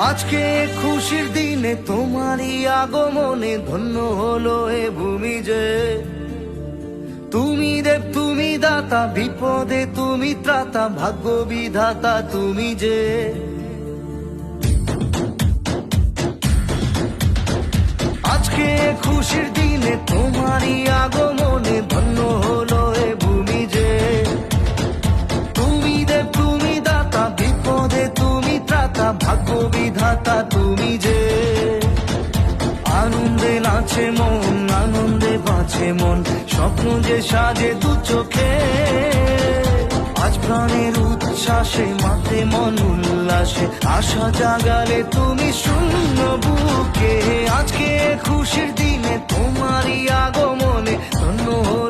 আজকে খুশির দিনে তোমারই আগমনে ধন্য হলো এ ভূমি যে। তুমি দেব তুমি দাতা, বিপদে তুমি ত্রাতা, ভাগ্য বিধাতা তুমি যে। আজকে খুশির দিনে তোমারই আগমনে ধন্য হলো এ ভূমি যে। তুমি দেব তুমি দাতা, বিপদে তুমি ত্রাতা, ভাগ্য বিধাতা তুমি যে। আনন্দে নাচে মন, আনন্দে বাঁচে মন, স্বপ্ন যে সাজে দু চোখে। আজ প্রাণের উচ্ছ্বাসে মাতে মন উল্লাসে, আশা জাগালে তুমি শূন্য বুকে। আজকে খুশির দিনে তোমারই আগমনে ধন্য হলো